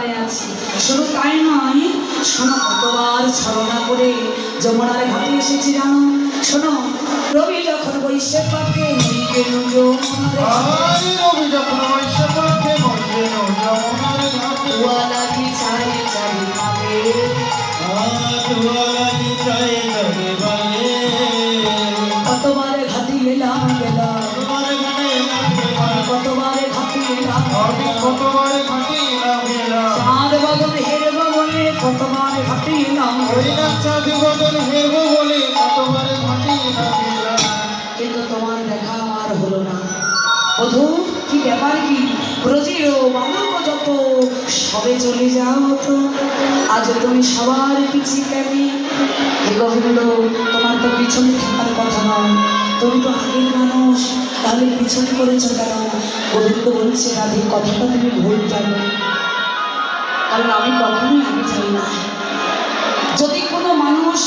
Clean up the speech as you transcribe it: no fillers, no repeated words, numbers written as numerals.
মনে আছে। শুধু তাই নয়, শোনো কতবার ছলনা করে যমুনার ঘাটে এসেছি জানো। শোনো, রবি যখন বৈশে পাকে নইকে রবি যখন বৈশে পাকে নইকে যমুনার ঘাটে ধোয়া লাগি চাই চারি পাবে, ধোয়া লাগি চাই চারি পাবে। কতবার ঘাটি এলাম গেলাম, কতবার ঘাটি এলাম, কতবার ঘাটি এলাম গেলাম। চাঁদ বদন হেরব বলে কতবার ঘাটি এলাম, চাঁদ বদন হেরব বলে কতবার ঘাটি এলাম গেলাম। কিন্তু তোমার দেখা আর হলো না। বধূ, কি ব্যাপার কি? ব্রজের বালক যত সবে চলে যাও তো, আজ তুমি সবার পিছিয়ে কেন? হে গোবিন্দ, তোমার তো পিছনে থাকার কথা নয়, তুমি তো আগের মানুষ, তাহলে পিছনে করেছো কেন? গোবিন্দ বলছে, রাধে কথাটা তুমি ভুল জানো, কারণ আমি কখনোই আগে যাই না। যদি কোনো মানুষ